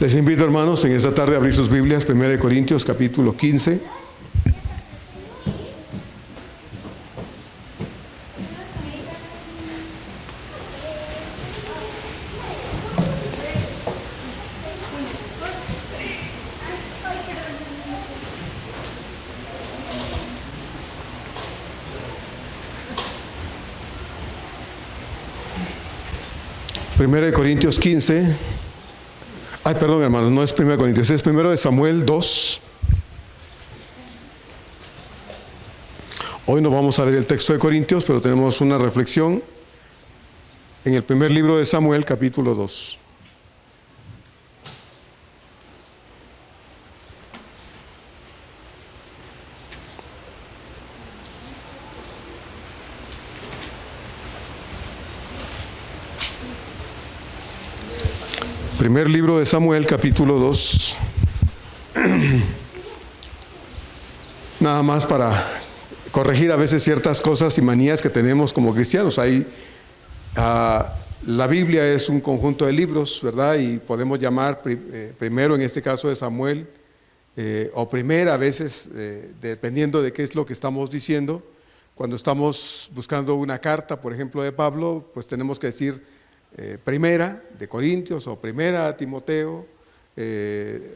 Les invito, hermanos, en esta tarde a abrir sus Biblias, 1 Corintios capítulo 15. Primero de Corintios 15. Ay, perdón, hermanos, no es 1 Corintios, es 1 de Samuel 2. Hoy no vamos a ver el texto de Corintios, pero tenemos una reflexión en el primer libro de Samuel, capítulo 2. Primer libro de Samuel, capítulo 2. Nada más para corregir a veces ciertas cosas y manías que tenemos como cristianos. La Biblia es un conjunto de libros, ¿verdad? Y podemos llamar primero, en este caso de Samuel, o primera a veces, dependiendo de qué es lo que estamos diciendo. Cuando estamos buscando una carta, por ejemplo, de Pablo, pues tenemos que decir primera de Corintios, o primera a Timoteo,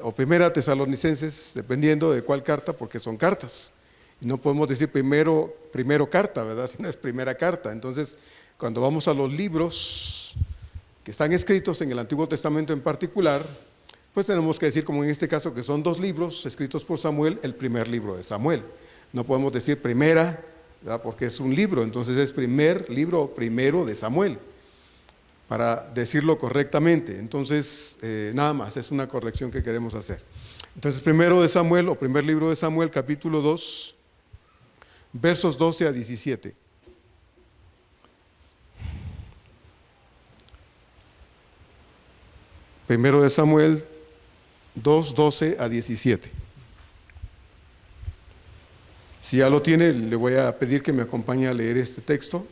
o primera a Tesalonicenses, dependiendo de cuál carta, porque son cartas. Y no podemos decir primero carta, ¿verdad? Si no es primera carta. Entonces, cuando vamos a los libros que están escritos en el Antiguo Testamento en particular, pues tenemos que decir, como en este caso, que son dos libros escritos por Samuel, el primer libro de Samuel. No podemos decir primera, ¿verdad? Porque es un libro, entonces es primer libro primero de Samuel, para decirlo correctamente. Entonces, nada más, es una corrección que queremos hacer. Entonces, primero de Samuel, o primer libro de Samuel, capítulo 2, versos 12 a 17. Primero de Samuel 2, 12 a 17. Si ya lo tiene, le voy a pedir que me acompañe a leer este texto,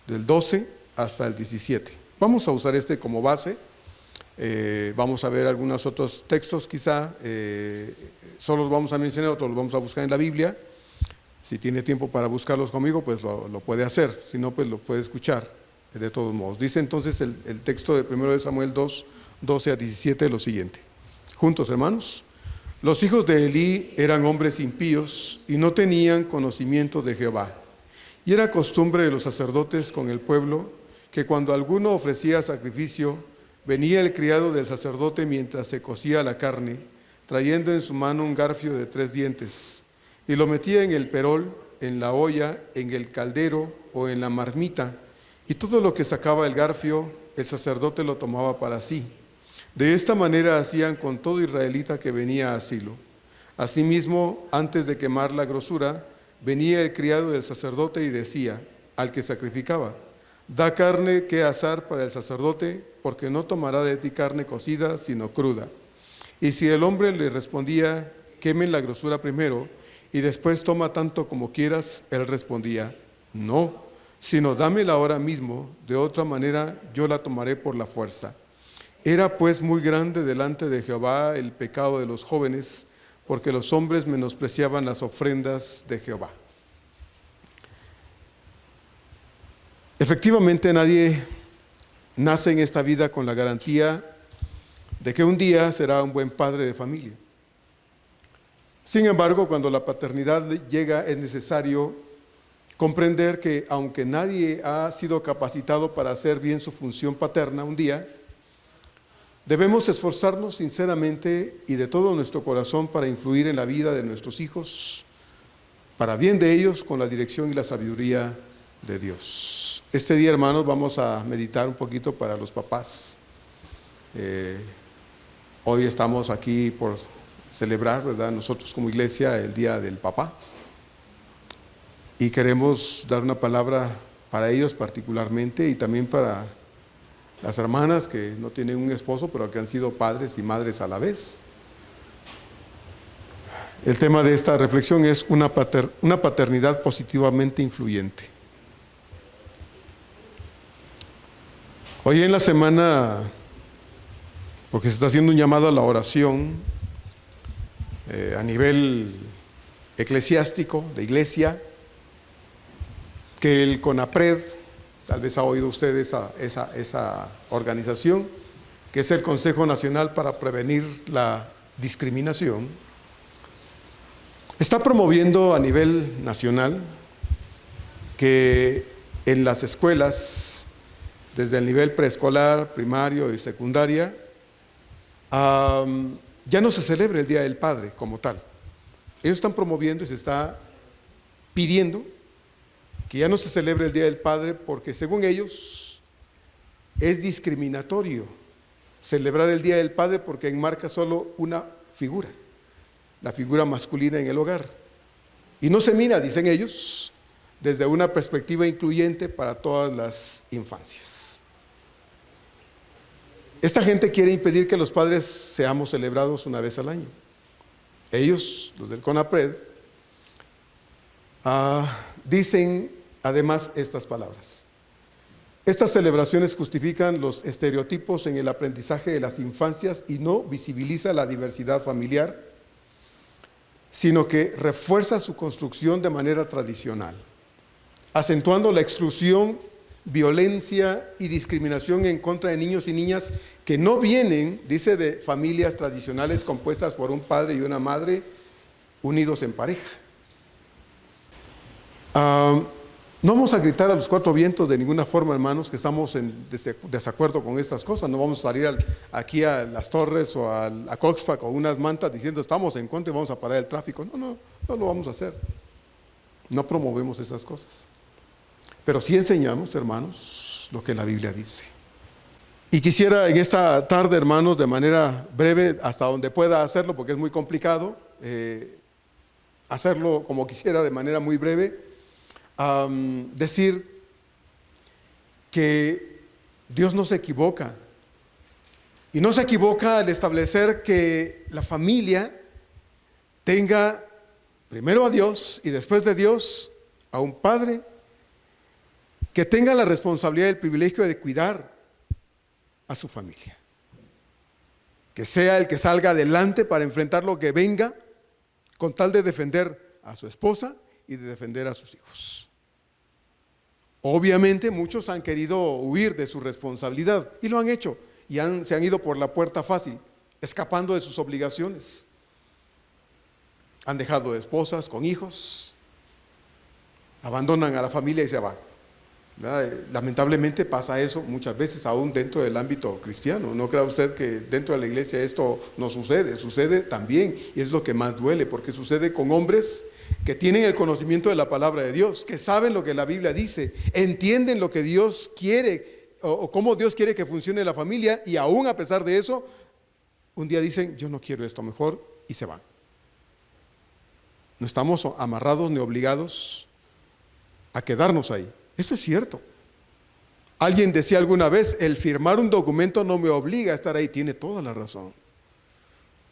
del 12 hasta el 17. Vamos a usar este como base. Vamos a ver algunos otros textos, quizá solo los vamos a mencionar, otros los vamos a buscar en la Biblia. Si tiene tiempo para buscarlos conmigo, pues lo puede hacer. Si no, pues lo puede escuchar de todos modos. Dice entonces el texto de 1 de Samuel 2, 12 a 17 lo siguiente. Juntos, hermanos. Los hijos de Elí eran hombres impíos y no tenían conocimiento de Jehová. Y era costumbre de los sacerdotes con el pueblo que cuando alguno ofrecía sacrificio, venía el criado del sacerdote mientras se cocía la carne, trayendo en su mano un garfio de 3 dientes, y lo metía en el perol, en la olla, en el caldero o en la marmita, y todo lo que sacaba el garfio, el sacerdote lo tomaba para sí. De esta manera hacían con todo israelita que venía a Silo. Asimismo, antes de quemar la grosura, venía el criado del sacerdote y decía al que sacrificaba: da carne que asar para el sacerdote, porque no tomará de ti carne cocida, sino cruda. Y si el hombre le respondía: quemen la grosura primero, y después toma tanto como quieras, él respondía: no, sino dámela ahora mismo, de otra manera yo la tomaré por la fuerza. Era pues muy grande delante de Jehová el pecado de los jóvenes, porque los hombres menospreciaban las ofrendas de Jehová. Efectivamente, nadie nace en esta vida con la garantía de que un día será un buen padre de familia. Sin embargo, cuando la paternidad llega, es necesario comprender que aunque nadie ha sido capacitado para hacer bien su función paterna un día, debemos esforzarnos sinceramente y de todo nuestro corazón para influir en la vida de nuestros hijos, para bien de ellos, con la dirección y la sabiduría de Dios. Este día, hermanos, vamos a meditar un poquito para los papás. Hoy estamos aquí por celebrar, ¿verdad?, nosotros como iglesia, el Día del Papá. Y queremos dar una palabra para ellos particularmente, y también para las hermanas que no tienen un esposo, pero que han sido padres y madres a la vez. El tema de esta reflexión es una paternidad positivamente influyente. Hoy en la semana porque se está haciendo un llamado a la oración a nivel eclesiástico, de iglesia, que el CONAPRED, tal vez ha oído usted esa organización, que es el Consejo Nacional para Prevenir la Discriminación, está promoviendo a nivel nacional que en las escuelas, desde el nivel preescolar, primario y secundaria, ya no se celebre el Día del Padre como tal. Ellos están promoviendo y se está pidiendo que ya no se celebre el Día del Padre porque, según ellos, es discriminatorio celebrar el Día del Padre porque enmarca solo una figura, la figura masculina en el hogar. Y no se mira, dicen ellos, desde una perspectiva incluyente para todas las infancias. Esta gente quiere impedir que los padres seamos celebrados una vez al año. Ellos, los del CONAPRED, dicen además estas palabras: estas celebraciones justifican los estereotipos en el aprendizaje de las infancias y no visibiliza la diversidad familiar, sino que refuerza su construcción de manera tradicional, acentuando la exclusión, violencia y discriminación en contra de niños y niñas que no vienen, dice, de familias tradicionales compuestas por un padre y una madre unidos en pareja. No vamos a gritar a los cuatro vientos de ninguna forma, hermanos, que estamos en desacuerdo con estas cosas. No vamos a salir aquí a las Torres o a Coxpa con unas mantas diciendo estamos en contra y vamos a parar el tráfico. No lo vamos a hacer. No promovemos esas cosas. Pero sí enseñamos, hermanos, lo que la Biblia dice. Y quisiera en esta tarde, hermanos, de manera breve, hasta donde pueda hacerlo, porque es muy complicado hacerlo como quisiera de manera muy breve, decir que Dios no se equivoca. Y no se equivoca al establecer que la familia tenga primero a Dios y después de Dios a un padre que tenga la responsabilidad y el privilegio de cuidar a su familia. Que sea el que salga adelante para enfrentar lo que venga con tal de defender a su esposa y de defender a sus hijos. Obviamente muchos han querido huir de su responsabilidad y lo han hecho y se han ido por la puerta fácil, escapando de sus obligaciones. Han dejado esposas con hijos, abandonan a la familia y se van. Lamentablemente pasa eso muchas veces aún dentro del ámbito cristiano. No crea usted que dentro de la iglesia esto no sucede, sucede también, y es lo que más duele, porque sucede con hombres que tienen el conocimiento de la palabra de Dios, que saben lo que la Biblia dice, entienden lo que Dios quiere o cómo Dios quiere que funcione la familia, y aún a pesar de eso un día dicen yo no quiero esto mejor, y se van. No estamos amarrados ni obligados a quedarnos ahí. Eso es cierto. Alguien decía alguna vez, el firmar un documento no me obliga a estar ahí. Tiene toda la razón.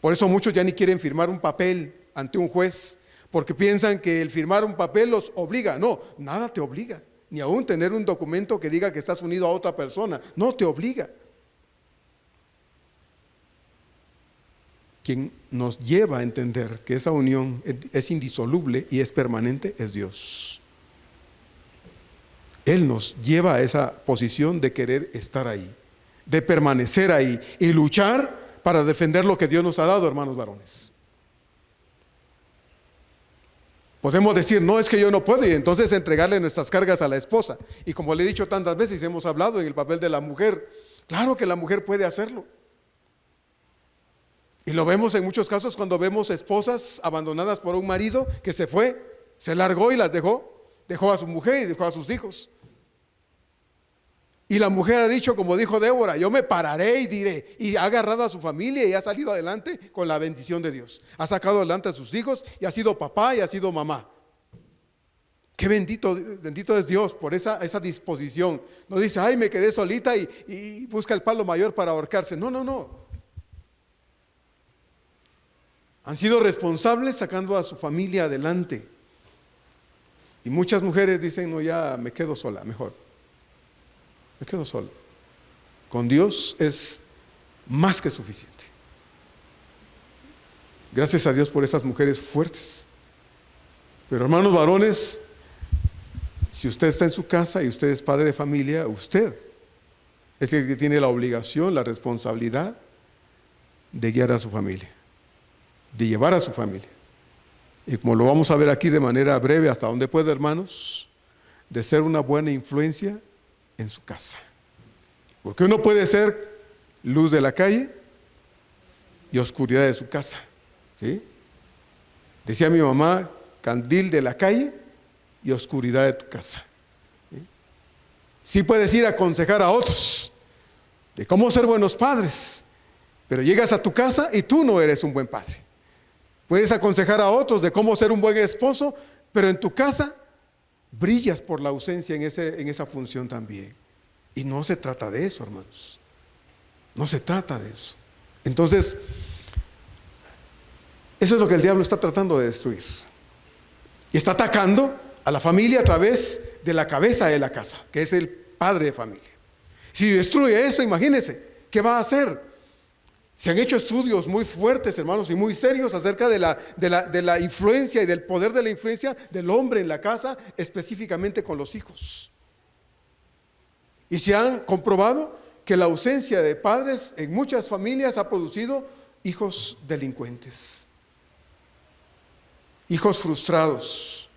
Por eso muchos ya ni quieren firmar un papel ante un juez, porque piensan que el firmar un papel los obliga. No, nada te obliga. Ni aún tener un documento que diga que estás unido a otra persona. No te obliga. Quien nos lleva a entender que esa unión es indisoluble y es permanente es Dios. Él nos lleva a esa posición de querer estar ahí, de permanecer ahí y luchar para defender lo que Dios nos ha dado, hermanos varones. Podemos decir, no, es que yo no puedo, y entonces entregarle nuestras cargas a la esposa. Y como le he dicho tantas veces, hemos hablado en el papel de la mujer. Claro que la mujer puede hacerlo. Y lo vemos en muchos casos cuando vemos esposas abandonadas por un marido que se fue, se largó y las dejó a su mujer y dejó a sus hijos. Y la mujer ha dicho, como dijo Débora, yo me pararé y diré, y ha agarrado a su familia y ha salido adelante con la bendición de Dios. Ha sacado adelante a sus hijos y ha sido papá y ha sido mamá. Qué bendito es Dios por esa disposición. No dice, ay, me quedé solita y busca el palo mayor para ahorcarse. No. Han sido responsables sacando a su familia adelante. Y muchas mujeres dicen, no, ya me quedo sola, mejor. Me quedo sola. Con Dios es más que suficiente. Gracias a Dios por esas mujeres fuertes. Pero hermanos varones, si usted está en su casa y usted es padre de familia, usted es el que tiene la obligación, la responsabilidad de guiar a su familia, de llevar a su familia. Y como lo vamos a ver aquí de manera breve, hasta donde pueda, hermanos, de ser una buena influencia en su casa. Porque uno puede ser luz de la calle y oscuridad de su casa, ¿sí? Decía mi mamá, candil de la calle y oscuridad de tu casa. Sí puedes ir a aconsejar a otros de cómo ser buenos padres, pero llegas a tu casa y tú no eres un buen padre. Puedes aconsejar a otros de cómo ser un buen esposo, pero en tu casa brillas por la ausencia en esa función también. Y no se trata de eso, hermanos. No se trata de eso. Entonces, eso es lo que el diablo está tratando de destruir. Y está atacando a la familia a través de la cabeza de la casa, que es el padre de familia. Si destruye eso, imagínense, ¿qué va a hacer? Se han hecho estudios muy fuertes, hermanos, y muy serios acerca de la influencia y del poder de la influencia del hombre en la casa, específicamente con los hijos. Y se han comprobado que la ausencia de padres en muchas familias ha producido hijos delincuentes, hijos frustrados,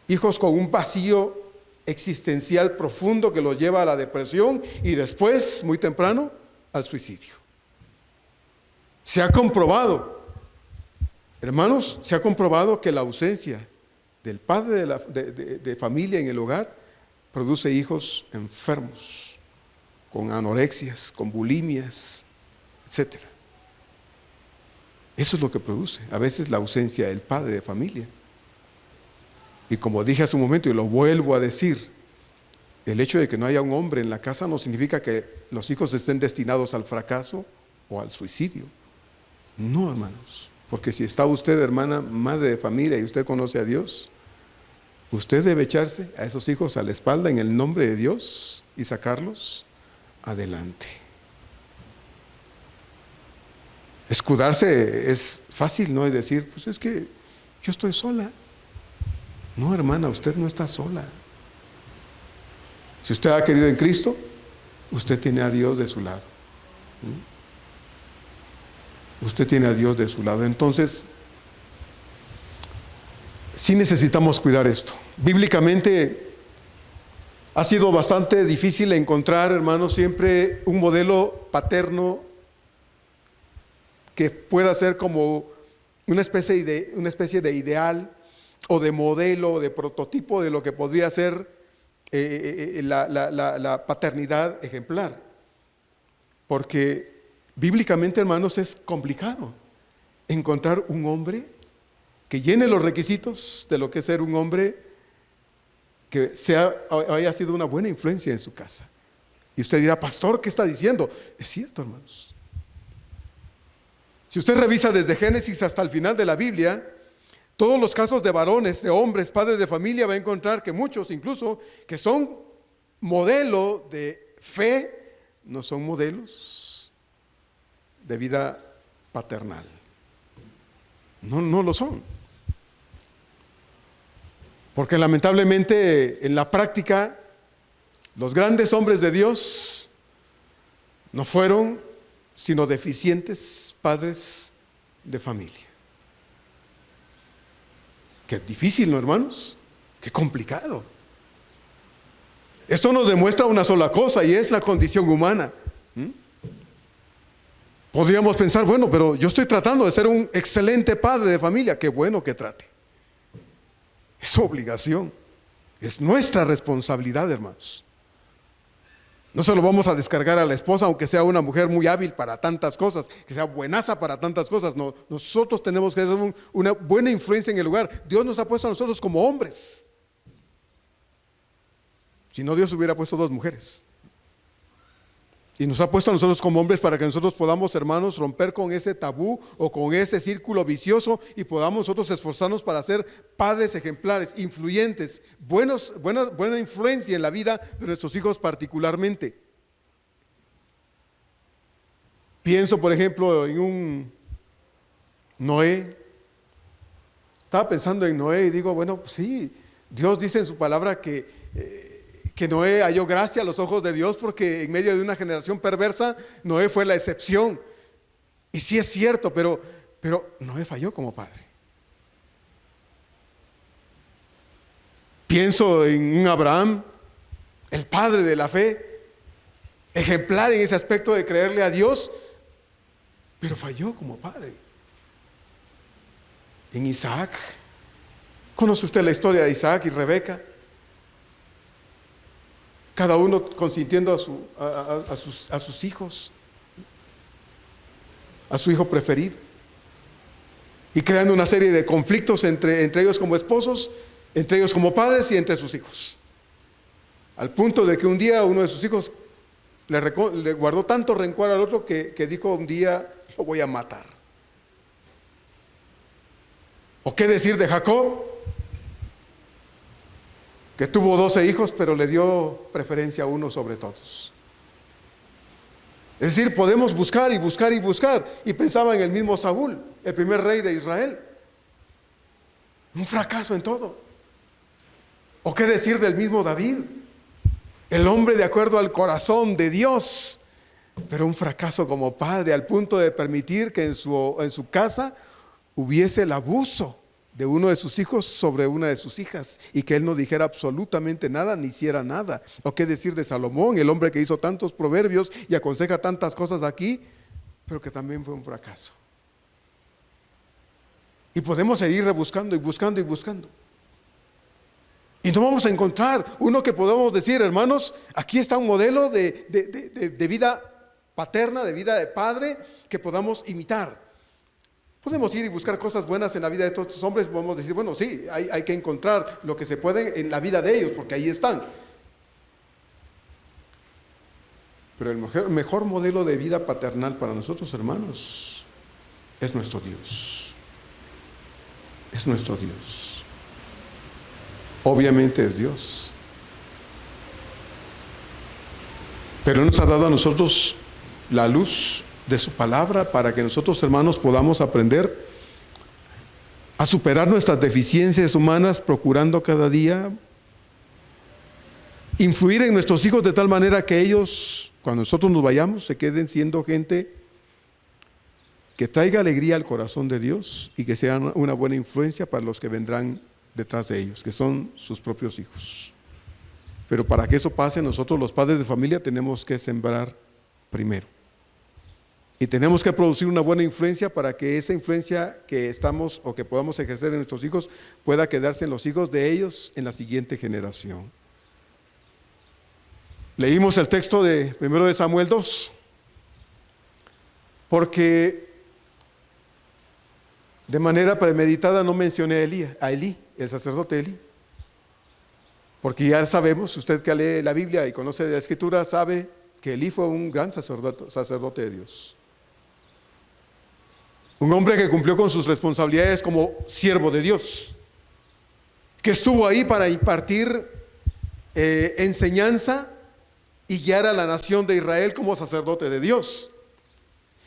hijos con un vacío existencial profundo que los lleva a la depresión y después, muy temprano, al suicidio. Se ha comprobado, hermanos, se ha comprobado que la ausencia del padre de familia en el hogar produce hijos enfermos, con anorexias, con bulimias, etc. Eso es lo que produce a veces la ausencia del padre de familia. Y como dije hace un momento y lo vuelvo a decir, el hecho de que no haya un hombre en la casa no significa que los hijos estén destinados al fracaso o al suicidio. No, hermanos, porque si está usted, hermana, madre de familia, y usted conoce a Dios, usted debe echarse a esos hijos a la espalda en el nombre de Dios y sacarlos adelante. Escudarse es fácil, ¿no? Y decir, pues es que yo estoy sola. No, hermana, usted no está sola. Si usted ha querido en Cristo, usted tiene a Dios de su lado. Usted tiene a Dios de su lado. Entonces, sí necesitamos cuidar esto. Bíblicamente ha sido bastante difícil encontrar, hermanos, siempre un modelo paterno que pueda ser como una especie de ideal o de modelo o de prototipo de lo que podría ser la paternidad ejemplar. Porque bíblicamente, hermanos, es complicado encontrar un hombre que llene los requisitos de lo que es ser un hombre que haya sido una buena influencia en su casa. Y usted dirá, pastor, ¿qué está diciendo? Es cierto, hermanos. Si usted revisa desde Génesis hasta el final de la Biblia, todos los casos de varones, de hombres, padres de familia, va a encontrar que muchos, incluso, que son modelo de fe, no son modelos de vida paternal. No lo son. Porque lamentablemente en la práctica los grandes hombres de Dios no fueron sino deficientes padres de familia. Qué difícil, ¿no, hermanos? Qué complicado. Esto nos demuestra una sola cosa y es la condición humana. Podríamos pensar, bueno, pero yo estoy tratando de ser un excelente padre de familia. Qué bueno que trate. Es su obligación. Es nuestra responsabilidad, hermanos. No se lo vamos a descargar a la esposa, aunque sea una mujer muy hábil para tantas cosas, que sea buenaza para tantas cosas. No, nosotros tenemos que ser una buena influencia en el hogar. Dios nos ha puesto a nosotros como hombres. Si no, Dios hubiera puesto dos mujeres. Y nos ha puesto a nosotros como hombres para que nosotros podamos, hermanos, romper con ese tabú o con ese círculo vicioso y podamos nosotros esforzarnos para ser padres ejemplares, influyentes, buena influencia en la vida de nuestros hijos particularmente. Pienso, por ejemplo, en un Noé. Estaba pensando en Noé y digo, bueno, pues sí, Dios dice en su palabra que Noé halló gracia a los ojos de Dios porque en medio de una generación perversa, Noé fue la excepción. Y sí es cierto, pero Noé falló como padre. Pienso en un Abraham, el padre de la fe, ejemplar en ese aspecto de creerle a Dios, pero falló como padre. En Isaac, ¿conoce usted la historia de Isaac y Rebeca? Cada uno consintiendo a sus hijos, a su hijo preferido, y creando una serie de conflictos entre ellos como esposos, entre ellos como padres y entre sus hijos. Al punto de que un día uno de sus hijos le guardó tanto rencor al otro que dijo un día, lo voy a matar. ¿O qué decir de Jacob? Que tuvo 12 hijos, pero le dio preferencia a uno sobre todos. Es decir, podemos buscar y buscar y buscar. Y pensaba en el mismo Saúl, el primer rey de Israel. Un fracaso en todo. ¿O qué decir del mismo David? El hombre de acuerdo al corazón de Dios, pero un fracaso como padre, al punto de permitir que en su casa hubiese el abuso de uno de sus hijos sobre una de sus hijas, y que él no dijera absolutamente nada, ni hiciera nada. ¿O qué decir de Salomón, el hombre que hizo tantos proverbios y aconseja tantas cosas aquí, pero que también fue un fracaso? Y podemos seguir rebuscando y buscando y buscando. Y no vamos a encontrar uno que podamos decir, hermanos, aquí está un modelo de vida paterna, de vida de padre, que podamos imitar. Podemos ir y buscar cosas buenas en la vida de todos estos hombres. Podemos decir, bueno, sí, hay que encontrar lo que se puede en la vida de ellos, porque ahí están. Pero el mejor modelo de vida paternal para nosotros, hermanos, es nuestro Dios. Es nuestro Dios. Obviamente es Dios. Pero nos ha dado a nosotros la luz de su palabra para que nosotros, hermanos, podamos aprender a superar nuestras deficiencias humanas, procurando cada día influir en nuestros hijos de tal manera que ellos, cuando nosotros nos vayamos, se queden siendo gente que traiga alegría al corazón de Dios y que sean una buena influencia para los que vendrán detrás de ellos, que son sus propios hijos. Pero para que eso pase, nosotros los padres de familia tenemos que sembrar primero. Y tenemos que producir una buena influencia para que esa influencia que estamos o que podamos ejercer en nuestros hijos pueda quedarse en los hijos de ellos en la siguiente generación. Leímos el texto de 1 de Samuel 2, porque de manera premeditada no mencioné a Elí, el sacerdote Elí. Porque ya sabemos, usted que lee la Biblia y conoce la Escritura, sabe que Elí fue un gran sacerdote de Dios. Un hombre que cumplió con sus responsabilidades como siervo de Dios, que estuvo ahí para impartir enseñanza y guiar a la nación de Israel como sacerdote de Dios,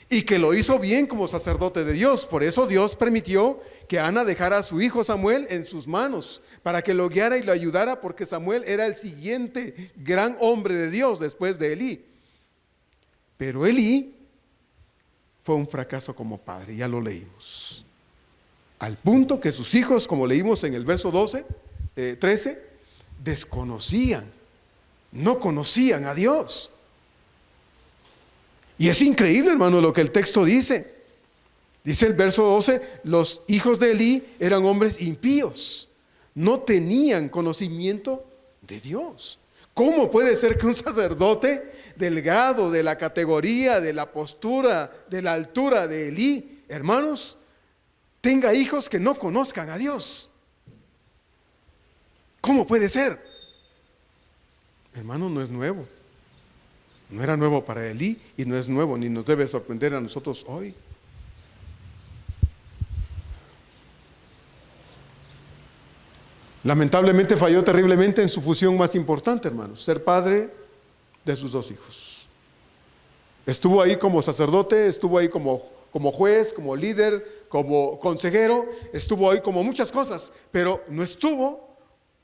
y que lo hizo bien como sacerdote de Dios. Por eso Dios permitió que Ana dejara a su hijo Samuel en sus manos, para que lo guiara y lo ayudara, porque Samuel era el siguiente gran hombre de Dios después de Elí. Pero Elí fue un fracaso como padre, ya lo leímos. Al punto que sus hijos, como leímos en el verso 13, desconocían, no conocían a Dios. Y es increíble, hermano, lo que el texto dice. Dice el verso 12, los hijos de Elí eran hombres impíos, no tenían conocimiento de Dios. ¿Cómo puede ser que un sacerdote delgado, de la categoría, de la postura, de la altura de Elí, hermanos, tenga hijos que no conozcan a Dios? ¿Cómo puede ser? Hermano, no es nuevo. No era nuevo para Elí y no es nuevo, ni nos debe sorprender a nosotros hoy. Lamentablemente falló terriblemente en su función más importante, hermanos, ser padre de sus dos hijos. Estuvo ahí como sacerdote, estuvo ahí como juez, como líder, como consejero, estuvo ahí como muchas cosas, pero no estuvo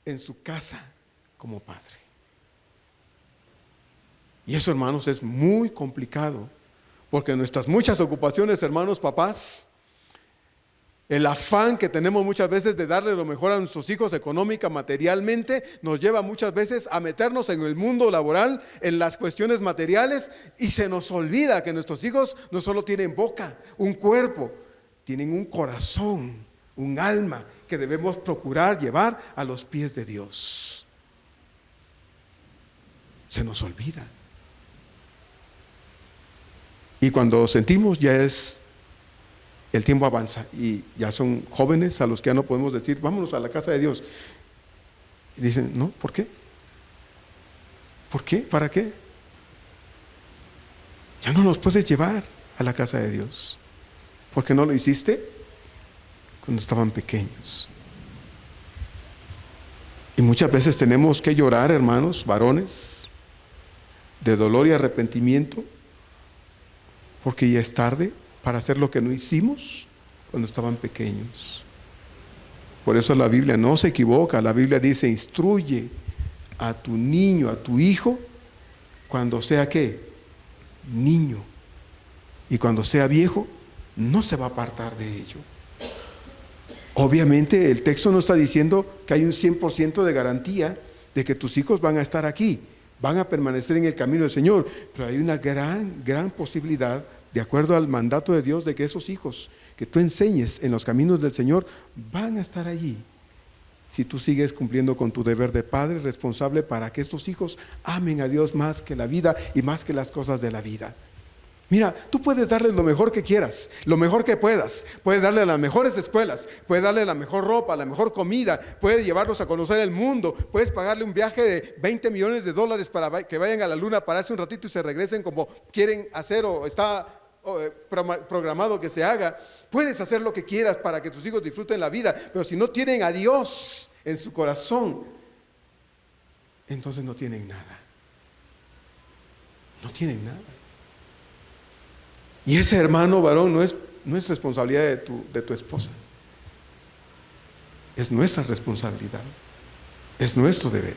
en su casa como padre. Y eso, hermanos, es muy complicado, porque nuestras muchas ocupaciones, hermanos, papás, el afán que tenemos muchas veces de darle lo mejor a nuestros hijos económica, materialmente, nos lleva muchas veces a meternos en el mundo laboral, en las cuestiones materiales, y se nos olvida que nuestros hijos no solo tienen boca, un cuerpo, tienen un corazón, un alma que debemos procurar llevar a los pies de Dios. Se nos olvida. Y cuando sentimos ya es... el tiempo avanza y ya son jóvenes a los que ya no podemos decir, vámonos a la casa de Dios. Y dicen, no, ¿por qué? ¿Por qué? ¿Para qué? Ya no los puedes llevar a la casa de Dios. ¿Por qué no lo hiciste? Cuando estaban pequeños. Y muchas veces tenemos que llorar, hermanos, varones, de dolor y arrepentimiento, porque ya es tarde para hacer lo que no hicimos cuando estaban pequeños. Por eso la Biblia no se equivoca. La Biblia dice, instruye a tu niño, a tu hijo, cuando sea ¿qué? Niño. Y cuando sea viejo, no se va a apartar de ello. Obviamente el texto no está diciendo que hay un 100% de garantía de que tus hijos van a estar aquí, van a permanecer en el camino del Señor, pero hay una gran posibilidad, de acuerdo al mandato de Dios, de que esos hijos que tú enseñes en los caminos del Señor van a estar allí, si tú sigues cumpliendo con tu deber de padre responsable para que estos hijos amen a Dios más que la vida y más que las cosas de la vida. Mira, tú puedes darles lo mejor que quieras, lo mejor que puedas. Puedes darle las mejores escuelas, puedes darle la mejor ropa, la mejor comida, puedes llevarlos a conocer el mundo, puedes pagarle un viaje de $20 millones para que vayan a la luna, pararse un ratito y se regresen como quieren hacer o está programado que se haga. Puedes hacer lo que quieras para que tus hijos disfruten la vida, pero si no tienen a Dios en su corazón, entonces no tienen nada. No tienen nada. Y ese hermano varón no es responsabilidad de tu esposa. Es nuestra responsabilidad. Es nuestro deber.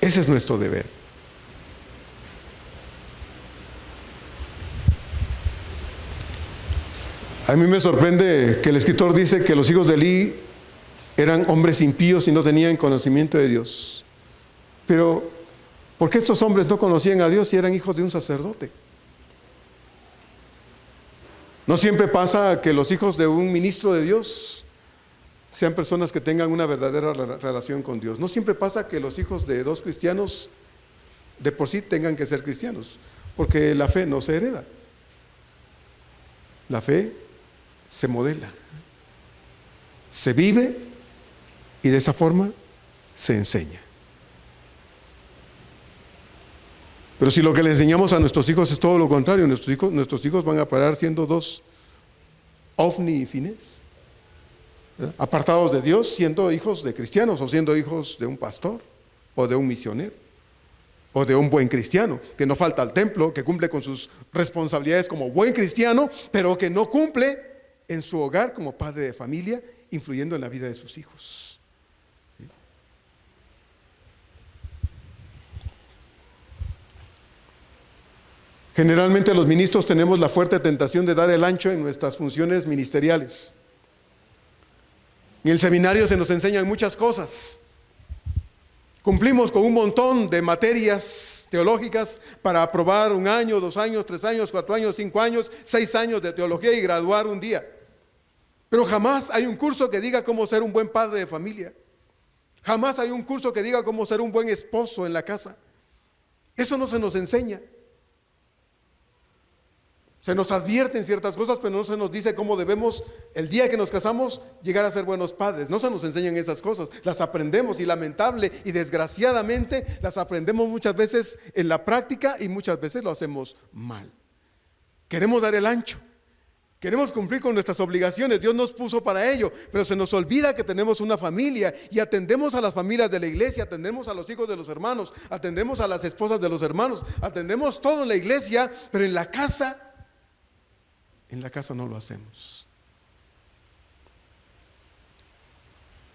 Ese es nuestro deber. A mí me sorprende que el escritor dice que los hijos de Elí eran hombres impíos y no tenían conocimiento de Dios. Pero, ¿por qué estos hombres no conocían a Dios si eran hijos de un sacerdote? No siempre pasa que los hijos de un ministro de Dios sean personas que tengan una verdadera relación con Dios. No siempre pasa que los hijos de dos cristianos de por sí tengan que ser cristianos, porque la fe no se hereda. La fe se modela, se vive y de esa forma se enseña. Pero si lo que le enseñamos a nuestros hijos es todo lo contrario, nuestros hijos van a parar siendo dos Ofni y Finés, apartados de Dios, siendo hijos de cristianos o siendo hijos de un pastor o de un misionero o de un buen cristiano, que no falta al templo, que cumple con sus responsabilidades como buen cristiano, pero que no cumple en su hogar como padre de familia, influyendo en la vida de sus hijos. Generalmente los ministros tenemos la fuerte tentación de dar el ancho en nuestras funciones ministeriales. En el seminario se nos enseñan muchas cosas. Cumplimos con un montón de materias teológicas para aprobar 1 año, 2 años, 3 años, 4 años, 5 años, 6 años de teología y graduar un día. Pero jamás hay un curso que diga cómo ser un buen padre de familia. Jamás hay un curso que diga cómo ser un buen esposo en la casa. Eso no se nos enseña. Se nos advierten ciertas cosas, pero no se nos dice cómo debemos, el día que nos casamos, llegar a ser buenos padres. No se nos enseñan esas cosas, las aprendemos y lamentable y desgraciadamente las aprendemos muchas veces en la práctica y muchas veces lo hacemos mal. Queremos dar el ancho Queremos cumplir con nuestras obligaciones, Dios nos puso para ello, pero se nos olvida que tenemos una familia y atendemos a las familias de la iglesia, atendemos a los hijos de los hermanos, atendemos a las esposas de los hermanos, atendemos todo en la iglesia, pero en la casa no lo hacemos.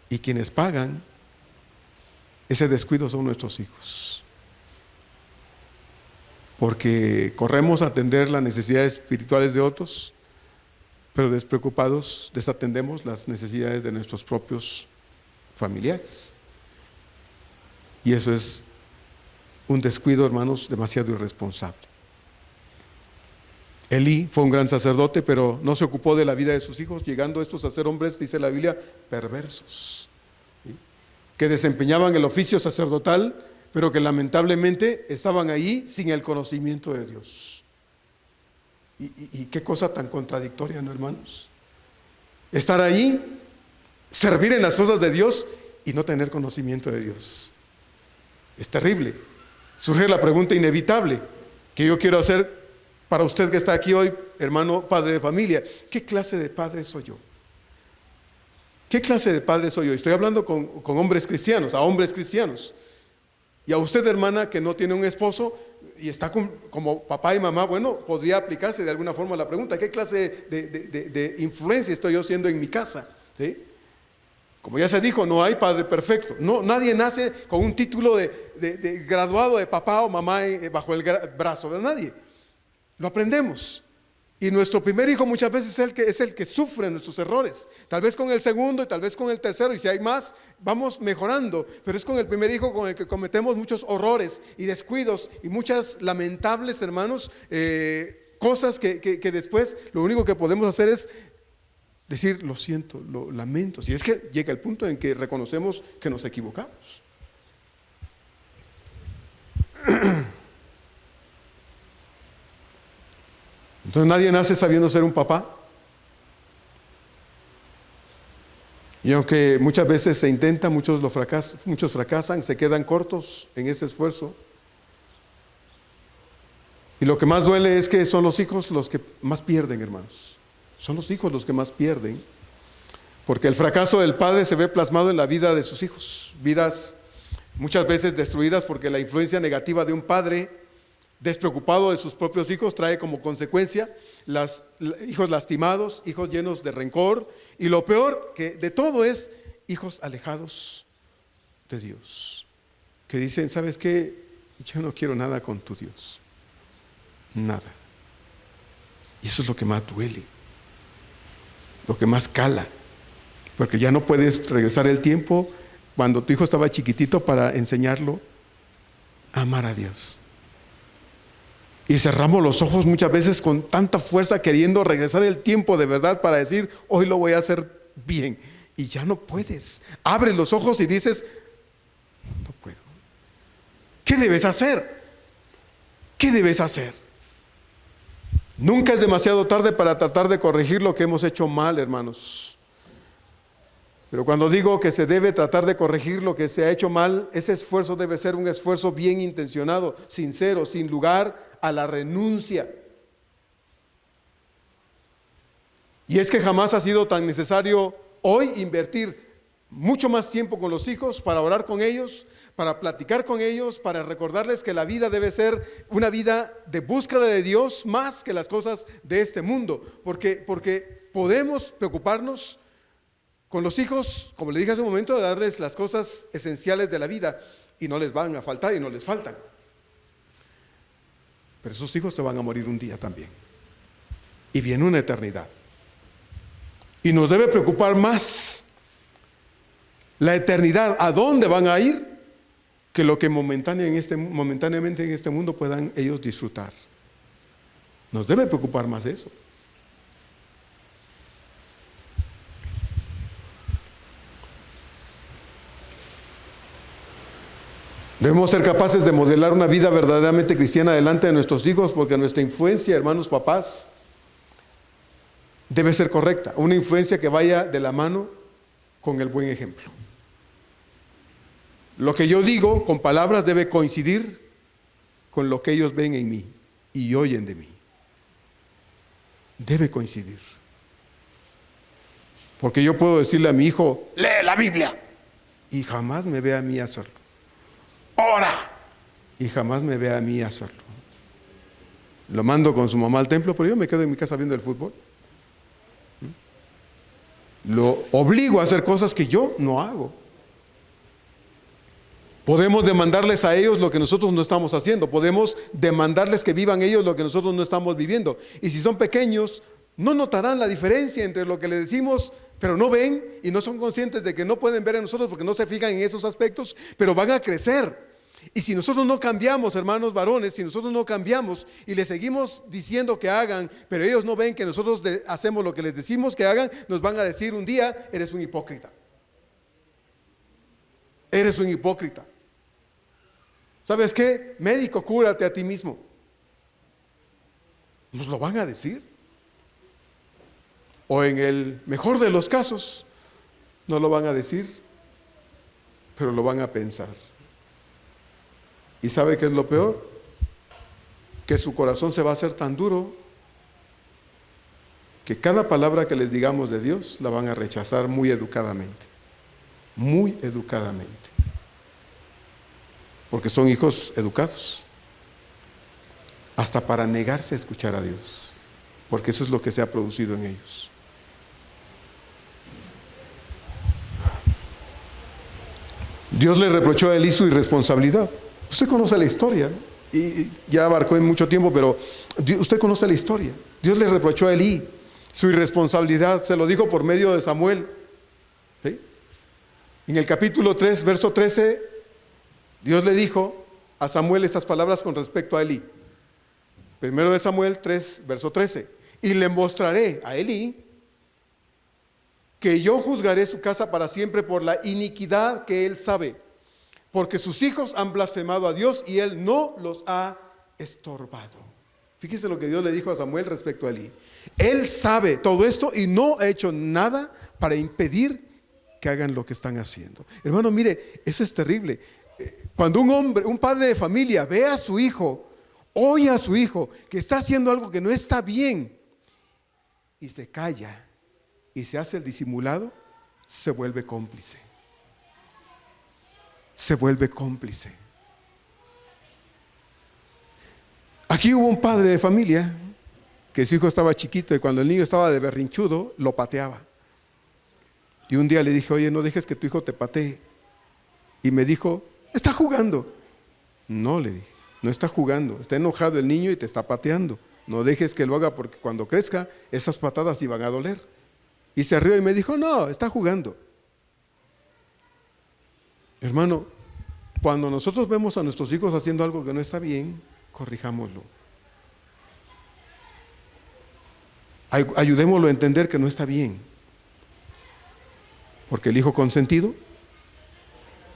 Y quienes pagan ese descuido son nuestros hijos, porque corremos a atender las necesidades espirituales de otros, pero despreocupados desatendemos las necesidades de nuestros propios familiares. Y eso es un descuido, hermanos, demasiado irresponsable. Elí fue un gran sacerdote, pero no se ocupó de la vida de sus hijos, llegando estos a ser hombres, dice la Biblia, perversos, ¿sí? Que desempeñaban el oficio sacerdotal, pero que lamentablemente estaban ahí sin el conocimiento de Dios. Y qué cosa tan contradictoria, ¿no, hermanos? Estar ahí, servir en las cosas de Dios y no tener conocimiento de Dios. Es terrible. Surge la pregunta inevitable que yo quiero hacer para usted que está aquí hoy, hermano, padre de familia. ¿Qué clase de padre soy yo? ¿Qué clase de padre soy yo? Estoy hablando con hombres cristianos, a hombres cristianos. Y a usted, hermana, que no tiene un esposo y está como papá y mamá, bueno, podría aplicarse de alguna forma la pregunta: ¿qué clase de influencia estoy yo siendo en mi casa? ¿Sí? Como ya se dijo, no hay padre perfecto. No, nadie nace con un título de graduado de papá o mamá bajo el brazo de nadie. Lo aprendemos. Y nuestro primer hijo muchas veces es el que sufre nuestros errores. Tal vez con el segundo y tal vez con el tercero, y si hay más, vamos mejorando. Pero es con el primer hijo con el que cometemos muchos horrores y descuidos y muchas lamentables, hermanos, cosas que después lo único que podemos hacer es decir: lo siento, lo lamento. Si es que llega el punto en que reconocemos que nos equivocamos. Entonces nadie nace sabiendo ser un papá. Y aunque muchas veces se intenta, muchos fracasan, se quedan cortos en ese esfuerzo. Y lo que más duele es que son los hijos los que más pierden, hermanos. Son los hijos los que más pierden, porque el fracaso del padre se ve plasmado en la vida de sus hijos. Vidas muchas veces destruidas porque la influencia negativa de un padre despreocupado de sus propios hijos trae como consecuencia hijos lastimados, hijos llenos de rencor, y lo peor que de todo es hijos alejados de Dios, que dicen: ¿sabes qué? Yo no quiero nada con tu Dios, nada. Y eso es lo que más duele, lo que más cala, porque ya no puedes regresar el tiempo cuando tu hijo estaba chiquitito para enseñarlo a amar a Dios. Y cerramos los ojos muchas veces con tanta fuerza, queriendo regresar el tiempo de verdad para decir: hoy lo voy a hacer bien. Y ya no puedes. Abres los ojos y dices: no puedo. ¿Qué debes hacer? ¿Qué debes hacer? Nunca es demasiado tarde para tratar de corregir lo que hemos hecho mal, hermanos. Pero cuando digo que se debe tratar de corregir lo que se ha hecho mal, ese esfuerzo debe ser un esfuerzo bien intencionado, sincero, sin lugar a la renuncia. Y es que jamás ha sido tan necesario hoy invertir mucho más tiempo con los hijos, para orar con ellos, para platicar con ellos, para recordarles que la vida debe ser una vida de búsqueda de Dios más que las cosas de este mundo, porque podemos preocuparnos con los hijos, como le dije hace un momento, de darles las cosas esenciales de la vida, y no les van a faltar y no les faltan. Pero esos hijos se van a morir un día también, y viene una eternidad. Y nos debe preocupar más la eternidad, a dónde van a ir, que lo que momentáneamente en este mundo puedan ellos disfrutar. Nos debe preocupar más eso. Debemos ser capaces de modelar una vida verdaderamente cristiana delante de nuestros hijos, porque nuestra influencia, hermanos papás, debe ser correcta. Una influencia que vaya de la mano con el buen ejemplo. Lo que yo digo con palabras debe coincidir con lo que ellos ven en mí y oyen de mí. debe coincidir. Porque yo puedo decirle a mi hijo, lee la Biblia, y jamás me ve a mí hacerlo. Ora, y jamás me ve a mí hacerlo. Lo mando con su mamá al templo, pero yo me quedo en mi casa viendo el fútbol. Lo obligo a hacer cosas que yo no hago. Podemos demandarles a ellos lo que nosotros no estamos haciendo. Podemos demandarles que vivan ellos lo que nosotros no estamos viviendo. Y si son pequeños, no notarán la diferencia entre lo que les decimos, pero no ven y no son conscientes de que no pueden ver en nosotros porque no se fijan en esos aspectos, pero van a crecer. Y si nosotros no cambiamos, hermanos varones, si nosotros no cambiamos y les seguimos diciendo que hagan, pero ellos no ven que nosotros hacemos lo que les decimos que hagan, nos van a decir un día, eres un hipócrita. Eres un hipócrita. ¿Sabes qué? Médico, cúrate a ti mismo. Nos lo van a decir. O en el mejor de los casos, no lo van a decir, pero lo van a pensar. ¿Y sabe qué es lo peor? Que su corazón se va a hacer tan duro que cada palabra que les digamos de Dios la van a rechazar muy educadamente. Muy educadamente. Porque son hijos educados. Hasta para negarse a escuchar a Dios. Porque eso es lo que se ha producido en ellos. Dios le reprochó a Elí su irresponsabilidad. Usted conoce la historia, ¿no? Y ya abarcó en mucho tiempo, pero usted conoce la historia. Dios le reprochó a Elí su irresponsabilidad, se lo dijo por medio de Samuel. ¿Sí? En el capítulo 3, verso 13, Dios le dijo a Samuel estas palabras con respecto a Elí. Primero de Samuel 3, verso 13. Y le mostraré a Elí que yo juzgaré su casa para siempre por la iniquidad que él sabe, porque sus hijos han blasfemado a Dios y él no los ha estorbado. Fíjese lo que Dios le dijo a Samuel respecto a Elí. Él sabe todo esto y no ha hecho nada para impedir que hagan lo que están haciendo. Hermano, mire, eso es terrible. Cuando un padre de familia ve a su hijo, oye a su hijo que está haciendo algo que no está bien y se calla y se hace el disimulado, se vuelve cómplice. Se vuelve cómplice. Aquí hubo un padre de familia que su hijo estaba chiquito y cuando el niño estaba de berrinchudo, lo pateaba. Y un día le dije, oye, no dejes que tu hijo te patee. Y me dijo, está jugando. No, le dije, no está jugando, está enojado el niño y te está pateando. No dejes que lo haga porque cuando crezca, esas patadas iban a doler. Y se rió y me dijo, no, está jugando. Hermano, cuando nosotros vemos a nuestros hijos haciendo algo que no está bien, corrijámoslo. Ayudémoslo a entender que no está bien. Porque el hijo consentido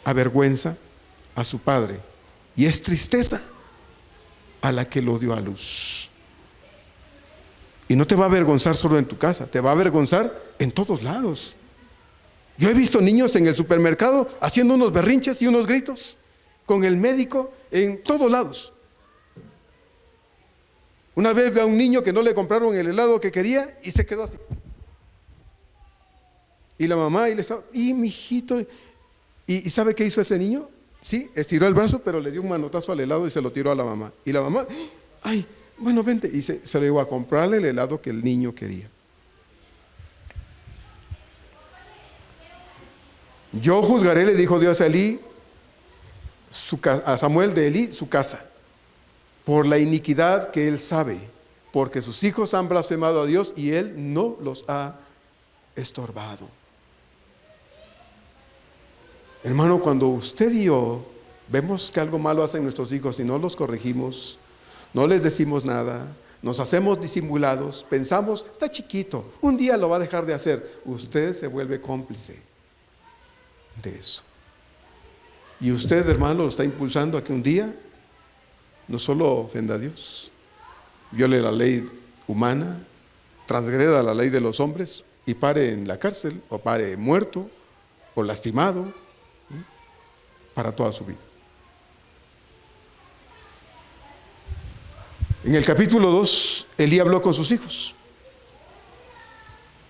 avergüenza a su padre y es tristeza a la que lo dio a luz. Y no te va a avergonzar solo en tu casa, te va a avergonzar en todos lados. Yo he visto niños en el supermercado haciendo unos berrinches y unos gritos con el médico en todos lados. Una vez vi a un niño que no le compraron el helado que quería y se quedó así. Y la mamá y le estaba, mijito. ¿Y sabe qué hizo ese niño? Sí, estiró el brazo, pero le dio un manotazo al helado y se lo tiró a la mamá. Y la mamá, ay, bueno, vente. Y se lo llevó a comprarle el helado que el niño quería. Yo juzgaré, le dijo Dios a Elí, a Samuel de Elí, su casa, por la iniquidad que él sabe, porque sus hijos han blasfemado a Dios y él no los ha estorbado. Hermano, cuando usted y yo vemos que algo malo hacen nuestros hijos y no los corregimos, no les decimos nada, nos hacemos disimulados, pensamos, está chiquito, un día lo va a dejar de hacer, usted se vuelve cómplice de eso. Y usted, hermano, lo está impulsando a que un día no solo ofenda a Dios, viole la ley humana, transgreda la ley de los hombres y pare en la cárcel o pare muerto o lastimado para toda su vida. En el capítulo 2, Elí habló con sus hijos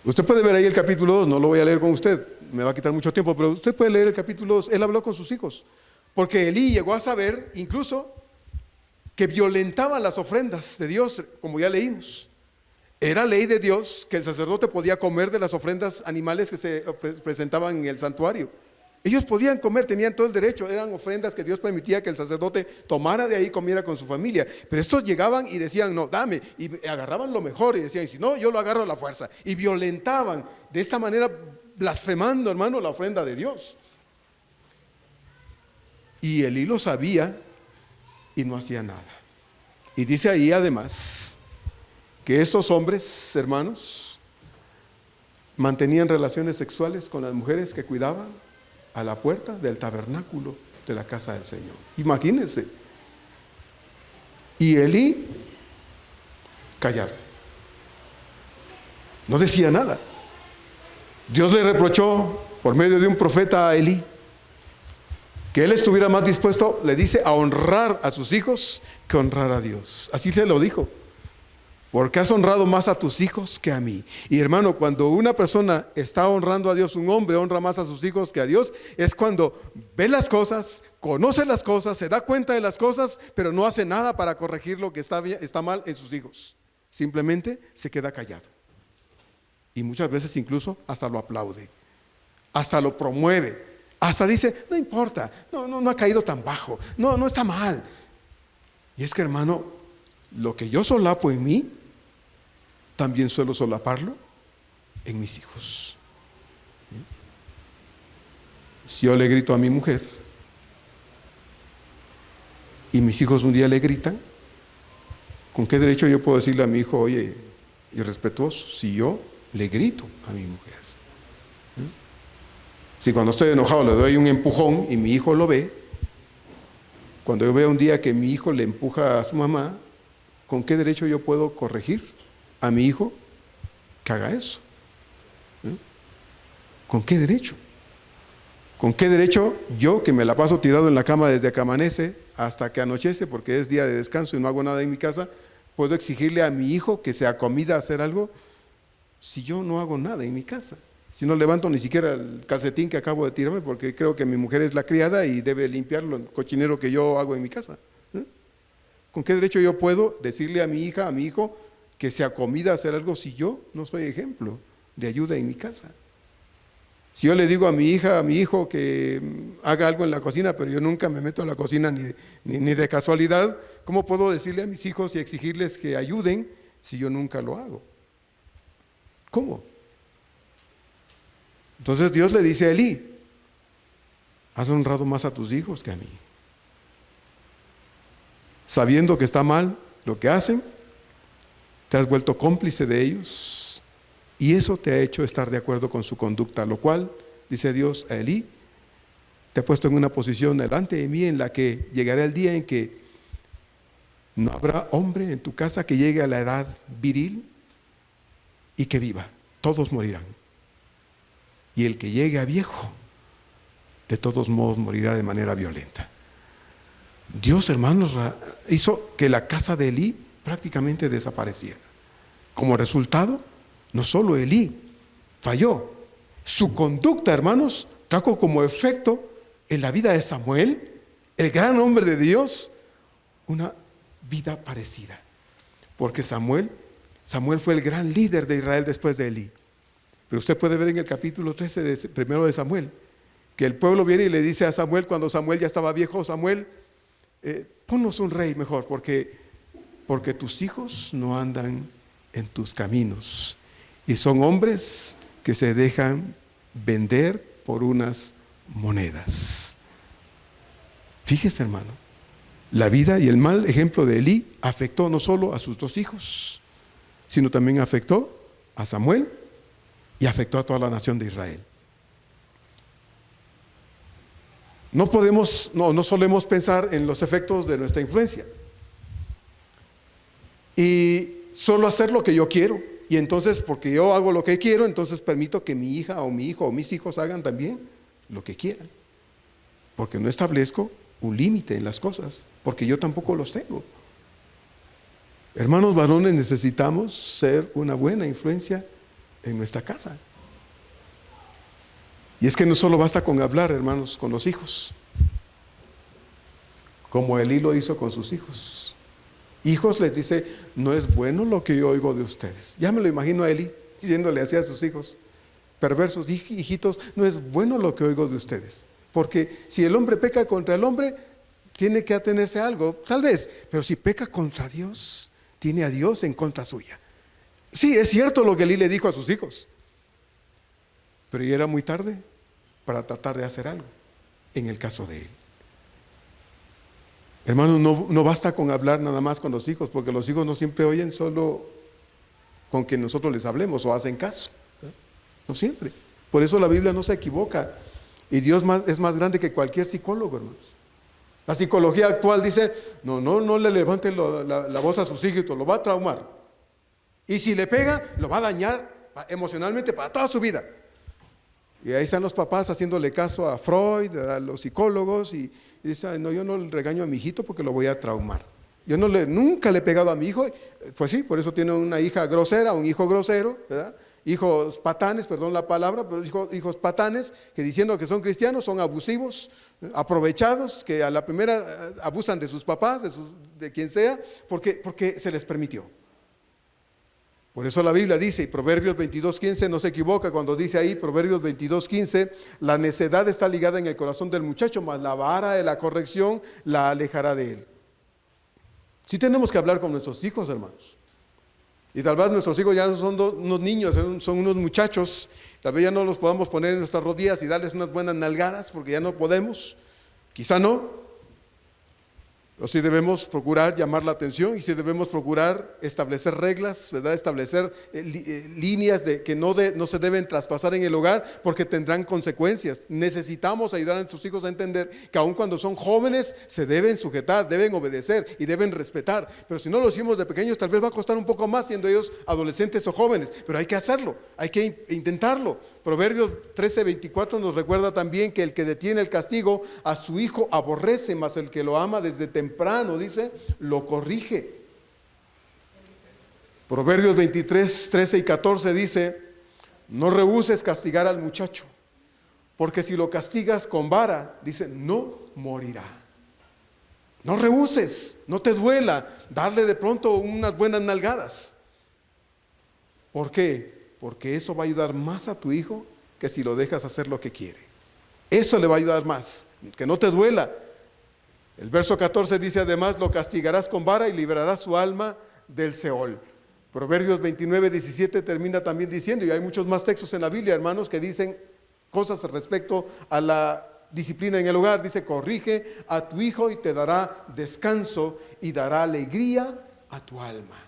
Usted puede ver ahí el capítulo 2, no lo voy a leer con usted, me va a quitar mucho tiempo, pero usted puede leer el capítulo 2. Él habló con sus hijos, porque Elí llegó a saber incluso que violentaba las ofrendas de Dios, como ya leímos. Era ley de Dios que el sacerdote podía comer de las ofrendas animales que se presentaban en el santuario. Ellos podían comer, tenían todo el derecho, eran ofrendas que Dios permitía que el sacerdote tomara de ahí y comiera con su familia. Pero estos llegaban y decían, no, dame, y agarraban lo mejor y decían, si no, yo lo agarro a la fuerza. Y violentaban de esta manera, blasfemando, hermano, la ofrenda de Dios. Y Elí lo sabía y no hacía nada. Y dice ahí además que estos hombres, hermanos, mantenían relaciones sexuales con las mujeres que cuidaban a la puerta del tabernáculo de la casa del Señor. Imagínense. Y Elí, callado. No decía nada. Dios le reprochó por medio de un profeta a Elí que él estuviera más dispuesto, le dice, a honrar a sus hijos que honrar a Dios. Así se lo dijo. Porque has honrado más a tus hijos que a mí. Y hermano, cuando una persona está honrando a Dios, un hombre honra más a sus hijos que a Dios, es cuando ve las cosas, conoce las cosas, se da cuenta de las cosas, pero no hace nada para corregir lo que está mal en sus hijos. Simplemente se queda callado. Y muchas veces incluso hasta lo aplaude, hasta lo promueve, hasta dice, no importa, no ha caído tan bajo, no está mal. Y es que, hermano, lo que yo solapo en mí, también suelo solaparlo en mis hijos. Si yo le grito a mi mujer y mis hijos un día le gritan, ¿con qué derecho yo puedo decirle a mi hijo, oye, irrespetuoso, si yo le grito a mi mujer? Si cuando estoy enojado le doy un empujón y mi hijo lo ve, cuando yo veo un día que mi hijo le empuja a su mamá, ¿con qué derecho yo puedo corregir a mi hijo que haga eso? ¿Con qué derecho? ¿Con qué derecho yo, que me la paso tirado en la cama desde que amanece hasta que anochece, porque es día de descanso y no hago nada en mi casa, puedo exigirle a mi hijo que se acomida a hacer algo si yo no hago nada en mi casa? Si no levanto ni siquiera el calcetín que acabo de tirarme, porque creo que mi mujer es la criada y debe limpiar el cochinero que yo hago en mi casa. ¿Con qué derecho yo puedo decirle a mi hija, a mi hijo, que se acomida a hacer algo si yo no soy ejemplo de ayuda en mi casa? Si yo le digo a mi hija, a mi hijo que haga algo en la cocina, pero yo nunca me meto a la cocina ni de casualidad, ¿cómo puedo decirle a mis hijos y exigirles que ayuden si yo nunca lo hago? ¿Cómo? Entonces Dios le dice a Elí, has honrado más a tus hijos que a mí. Sabiendo que está mal lo que hacen, te has vuelto cómplice de ellos y eso te ha hecho estar de acuerdo con su conducta, lo cual, dice Dios a Elí, te ha puesto en una posición delante de mí en la que llegará el día en que no habrá hombre en tu casa que llegue a la edad viril y que viva, todos morirán. Y el que llegue a viejo, de todos modos morirá de manera violenta. Dios, hermanos, hizo que la casa de Elí prácticamente desapareciera. Como resultado, no solo Elí falló, su conducta, hermanos, trajo como efecto en la vida de Samuel, el gran hombre de Dios, una vida parecida. Porque Samuel fue el gran líder de Israel después de Elí. Pero usted puede ver en el capítulo 13 primero de Samuel, que el pueblo viene y le dice a Samuel, cuando Samuel ya estaba viejo, Samuel, ponnos un rey mejor, porque tus hijos no andan en tus caminos, y son hombres que se dejan vender por unas monedas. Fíjese, hermano, la vida y el mal ejemplo de Elí afectó no solo a sus dos hijos, sino también afectó a Samuel y afectó a toda la nación de Israel. No solemos pensar en los efectos de nuestra influencia y solo hacer lo que yo quiero, y entonces porque yo hago lo que quiero, entonces permito que mi hija o mi hijo o mis hijos hagan también lo que quieran, porque no establezco un límite en las cosas, porque yo tampoco los tengo. Hermanos varones, necesitamos ser una buena influencia en nuestra casa. Y es que no solo basta con hablar, hermanos, con los hijos, como Elí lo hizo con sus hijos. Hijos, les dice, no es bueno lo que yo oigo de ustedes. Ya me lo imagino a Elí diciéndole así a sus hijos perversos: hijitos, no es bueno lo que oigo de ustedes, porque si el hombre peca contra el hombre, tiene que atenerse a algo, tal vez, pero si peca contra Dios, tiene a Dios en contra suya. Sí, es cierto lo que Elí le dijo a sus hijos, pero ya era muy tarde para tratar de hacer algo en el caso de él. Hermanos, no basta con hablar nada más con los hijos, porque los hijos no siempre oyen solo con que nosotros les hablemos o hacen caso. No siempre. Por eso la Biblia no se equivoca. Y Dios es más grande que cualquier psicólogo, hermanos. La psicología actual dice, no le levanten la voz a sus hijos, lo va a traumar. Y si le pega, lo va a dañar emocionalmente para toda su vida. Y ahí están los papás haciéndole caso a Freud, a los psicólogos, y dicen, no, yo no le regaño a mi hijito porque lo voy a traumar. Yo nunca le he pegado a mi hijo. Pues sí, por eso tiene una hija grosera, un hijo grosero, ¿verdad? Hijos patanes, perdón la palabra, pero hijos patanes que diciendo que son cristianos son abusivos, aprovechados, que a la primera abusan de sus papás, de quien sea, porque se les permitió. Por eso la Biblia dice, y Proverbios 22:15 no se equivoca cuando dice ahí, Proverbios 22:15, la necedad está ligada en el corazón del muchacho, mas la vara de la corrección la alejará de él. Sí tenemos que hablar con nuestros hijos, hermanos. Y tal vez nuestros hijos ya no son unos niños, son unos muchachos. Tal vez ya no los podamos poner en nuestras rodillas y darles unas buenas nalgadas, porque ya no podemos. Quizá no. O sí debemos procurar llamar la atención y sí debemos procurar establecer reglas, ¿verdad? Establecer líneas que no se deben traspasar en el hogar porque tendrán consecuencias. Necesitamos ayudar a nuestros hijos a entender que aun cuando son jóvenes se deben sujetar, deben obedecer y deben respetar. Pero si no lo hicimos de pequeños, tal vez va a costar un poco más siendo ellos adolescentes o jóvenes. Pero hay que hacerlo, hay que intentarlo. Proverbios 13:24 nos recuerda también que el que detiene el castigo a su hijo aborrece, mas el que lo ama desde temprano, dice, lo corrige. Proverbios 23:13 y 14 dice, no rehuses castigar al muchacho, porque si lo castigas con vara, dice, no morirá. No rehuses, no te duela darle de pronto unas buenas nalgadas. ¿Por qué? Porque eso va a ayudar más a tu hijo que si lo dejas hacer lo que quiere. Eso le va a ayudar más, que no te duela. El verso 14 dice además, lo castigarás con vara y librarás su alma del Seol. Proverbios 29:17 termina también diciendo, y hay muchos más textos en la Biblia, hermanos, que dicen cosas respecto a la disciplina en el hogar. Dice, corrige a tu hijo y te dará descanso y dará alegría a tu alma.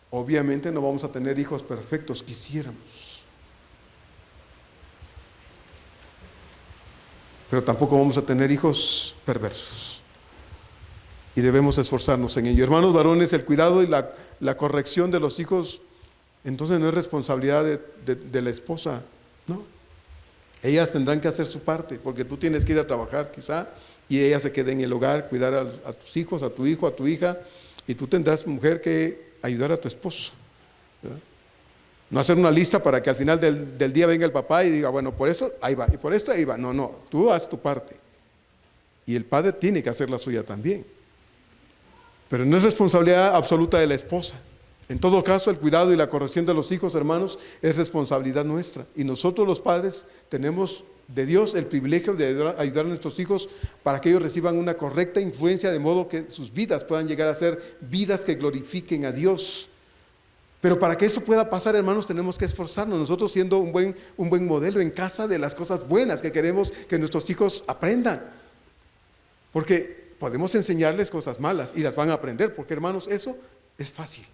Obviamente no vamos a tener hijos perfectos, quisiéramos. Pero tampoco vamos a tener hijos perversos. Y debemos esforzarnos en ello. Hermanos varones, el cuidado y la corrección de los hijos, entonces no es responsabilidad de la esposa, no. Ellas tendrán que hacer su parte, porque tú tienes que ir a trabajar quizá, y ella se quede en el hogar, cuidar a tus hijos, a tu hijo, a tu hija, y tú tendrás, mujer, que ayudar a tu esposo, ¿verdad? No hacer una lista para que al final del día venga el papá y diga, bueno, por eso ahí va, y por esto ahí va. No, tú haz tu parte. Y el padre tiene que hacer la suya también. Pero no es responsabilidad absoluta de la esposa. En todo caso, el cuidado y la corrección de los hijos, hermanos, es responsabilidad nuestra. Y nosotros los padres tenemos de Dios el privilegio de ayudar a nuestros hijos para que ellos reciban una correcta influencia, de modo que sus vidas puedan llegar a ser vidas que glorifiquen a Dios. Pero para que eso pueda pasar, hermanos, tenemos que esforzarnos, nosotros siendo un buen modelo en casa de las cosas buenas que queremos que nuestros hijos aprendan. Porque podemos enseñarles cosas malas y las van a aprender, porque, hermanos, eso es fácil.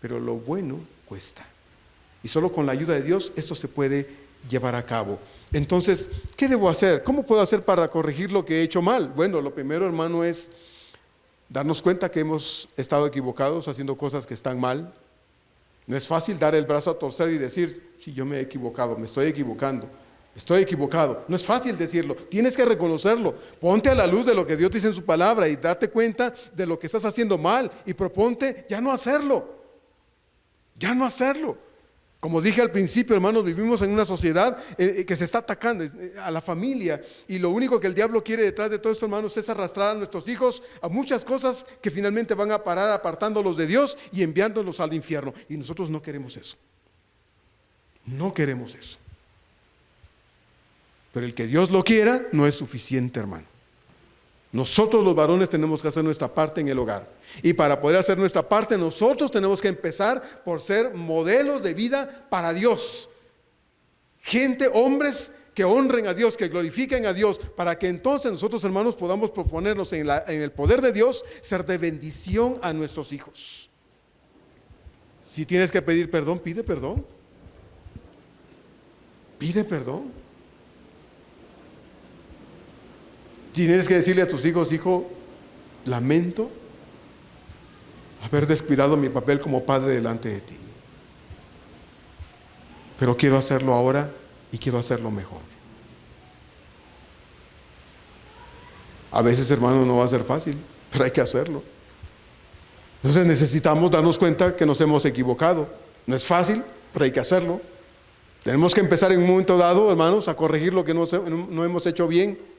Pero lo bueno cuesta. Y solo con la ayuda de Dios esto se puede llevar a cabo. Entonces, ¿qué debo hacer? ¿Cómo puedo hacer para corregir lo que he hecho mal? Bueno, lo primero, hermano, es darnos cuenta que hemos estado equivocados haciendo cosas que están mal. No es fácil dar el brazo a torcer y decir, sí, yo me he equivocado, me estoy equivocando, estoy equivocado. No es fácil decirlo, tienes que reconocerlo. Ponte a la luz de lo que Dios dice en su palabra y date cuenta de lo que estás haciendo mal y proponte ya no hacerlo. Ya no hacerlo. Como dije al principio, hermanos, vivimos en una sociedad que se está atacando a la familia, y lo único que el diablo quiere detrás de todo esto, hermanos, es arrastrar a nuestros hijos a muchas cosas que finalmente van a parar apartándolos de Dios y enviándolos al infierno. Y nosotros no queremos eso. No queremos eso. Pero el que Dios lo quiera no es suficiente, hermano. Nosotros los varones tenemos que hacer nuestra parte en el hogar. Y para poder hacer nuestra parte, nosotros tenemos que empezar por ser modelos de vida para Dios. Gente, hombres que honren a Dios, que glorifiquen a Dios, para que entonces nosotros, hermanos, podamos proponernos en el poder de Dios, ser de bendición a nuestros hijos. Si tienes que pedir perdón, pide perdón. Pide perdón. Tienes que decirle a tus hijos: hijo, lamento haber descuidado mi papel como padre delante de ti, pero quiero hacerlo ahora y quiero hacerlo mejor. A veces, hermano, no va a ser fácil, pero hay que hacerlo. Entonces necesitamos darnos cuenta que nos hemos equivocado. No es fácil, pero hay que hacerlo. Tenemos que empezar en un momento dado, hermanos, a corregir lo que no hemos hecho bien,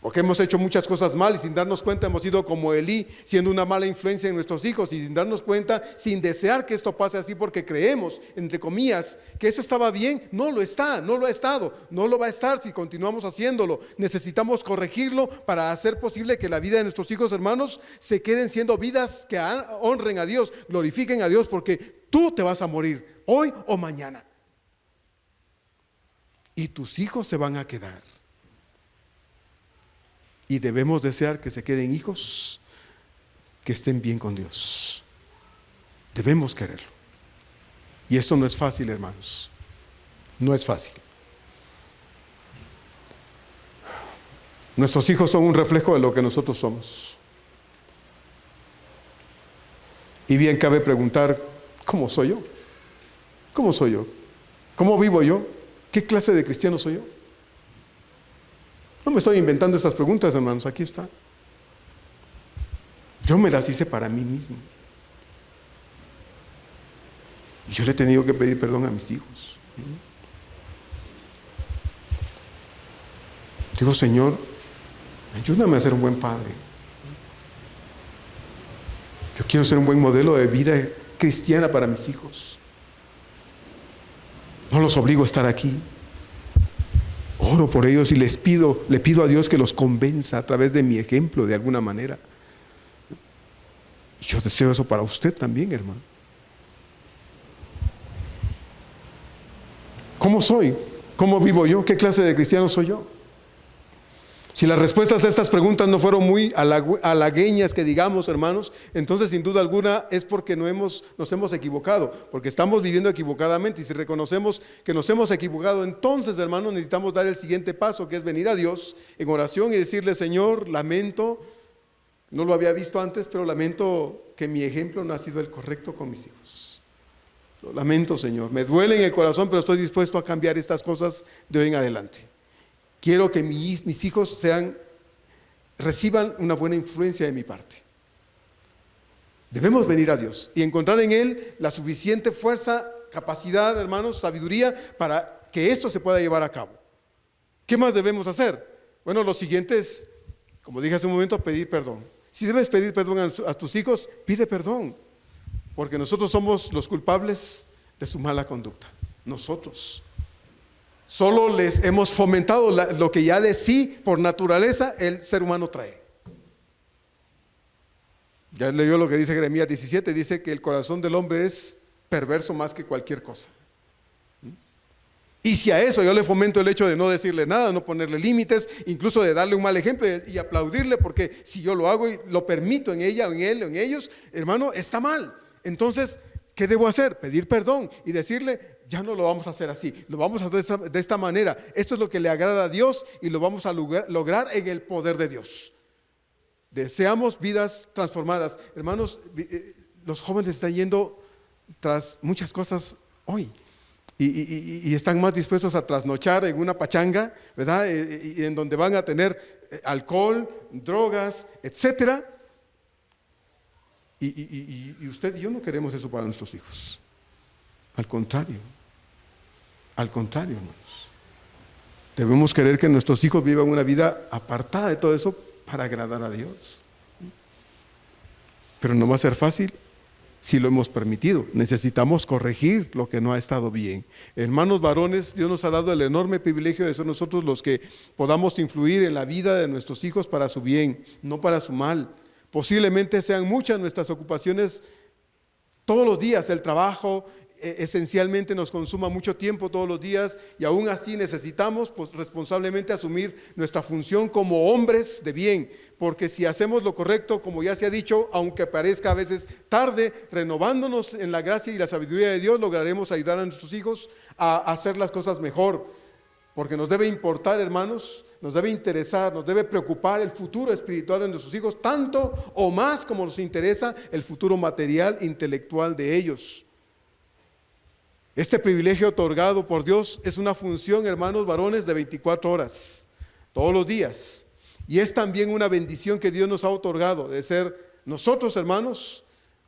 porque hemos hecho muchas cosas mal y sin darnos cuenta hemos sido como Elí, siendo una mala influencia en nuestros hijos, y sin darnos cuenta, sin desear que esto pase así, porque creemos, entre comillas, que eso estaba bien. No lo está, no lo ha estado, no lo va a estar si continuamos haciéndolo. Necesitamos corregirlo para hacer posible que la vida de nuestros hijos, hermanos, se queden siendo vidas que honren a Dios, glorifiquen a Dios, porque tú te vas a morir hoy o mañana. Y tus hijos se van a quedar. Y debemos desear que se queden hijos que estén bien con Dios. Debemos quererlo. Y esto no es fácil, hermanos. No es fácil. Nuestros hijos son un reflejo de lo que nosotros somos. Y bien cabe preguntar: ¿cómo soy yo? ¿Cómo soy yo? ¿Cómo vivo yo? ¿Qué clase de cristiano soy yo? No me estoy inventando estas preguntas, hermanos, aquí está. Yo me las hice para mí mismo. Y yo le he tenido que pedir perdón a mis hijos. Digo: Señor, ayúdame a ser un buen padre. Yo quiero ser un buen modelo de vida cristiana para mis hijos. No los obligo a estar aquí. Oro por ellos y le pido a Dios que los convenza a través de mi ejemplo de alguna manera. Y yo deseo eso para usted también, hermano. ¿Cómo soy? ¿Cómo vivo yo? ¿Qué clase de cristiano soy yo? Si las respuestas a estas preguntas no fueron muy halagueñas, que digamos, hermanos, entonces sin duda alguna es porque nos hemos equivocado, porque estamos viviendo equivocadamente. Y si reconocemos que nos hemos equivocado, entonces, hermanos, necesitamos dar el siguiente paso, que es venir a Dios en oración y decirle: Señor, lamento, no lo había visto antes, pero lamento que mi ejemplo no ha sido el correcto con mis hijos. Lo lamento, Señor, me duele en el corazón, pero estoy dispuesto a cambiar estas cosas de hoy en adelante. Quiero que mis hijos reciban una buena influencia de mi parte. Debemos venir a Dios y encontrar en Él la suficiente fuerza, capacidad, hermanos, sabiduría para que esto se pueda llevar a cabo. ¿Qué más debemos hacer? Bueno, lo siguiente es, como dije hace un momento, pedir perdón. Si debes pedir perdón a tus hijos, pide perdón, porque nosotros somos los culpables de su mala conducta. Nosotros. Solo les hemos fomentado lo que ya de sí, por naturaleza, el ser humano trae. Ya leyó lo que dice Jeremías 17, dice que el corazón del hombre es perverso más que cualquier cosa. Y si a eso yo le fomento el hecho de no decirle nada, no ponerle límites, incluso de darle un mal ejemplo y aplaudirle, porque si yo lo hago y lo permito en ella, o en él, o en ellos, hermano, está mal. Entonces, ¿qué debo hacer? Pedir perdón y decirle: ya no lo vamos a hacer así, lo vamos a hacer de esta manera. Esto es lo que le agrada a Dios y lo vamos a lograr en el poder de Dios. Deseamos vidas transformadas. Hermanos, los jóvenes están yendo tras muchas cosas hoy y están más dispuestos a trasnochar en una pachanga, ¿verdad? Y en donde van a tener alcohol, drogas, etcétera. Y usted y yo no queremos eso para nuestros hijos. Al contrario, Al contrario, hermanos. Debemos querer que nuestros hijos vivan una vida apartada de todo eso para agradar a Dios. Pero no va a ser fácil si lo hemos permitido. Necesitamos corregir lo que no ha estado bien. Hermanos varones, Dios nos ha dado el enorme privilegio de ser nosotros los que podamos influir en la vida de nuestros hijos para su bien, no para su mal. Posiblemente sean muchas nuestras ocupaciones todos los días, el trabajo esencialmente nos consuma mucho tiempo todos los días, y aún así necesitamos responsablemente asumir nuestra función como hombres de bien, porque si hacemos lo correcto, como ya se ha dicho, aunque parezca a veces tarde, renovándonos en la gracia y la sabiduría de Dios, lograremos ayudar a nuestros hijos a hacer las cosas mejor, porque nos debe importar, hermanos, nos debe interesar, nos debe preocupar el futuro espiritual de nuestros hijos, tanto o más como nos interesa el futuro material e intelectual de ellos. Este privilegio otorgado por Dios es una función, hermanos varones, de 24 horas, todos los días. Y es también una bendición que Dios nos ha otorgado, de ser nosotros, hermanos,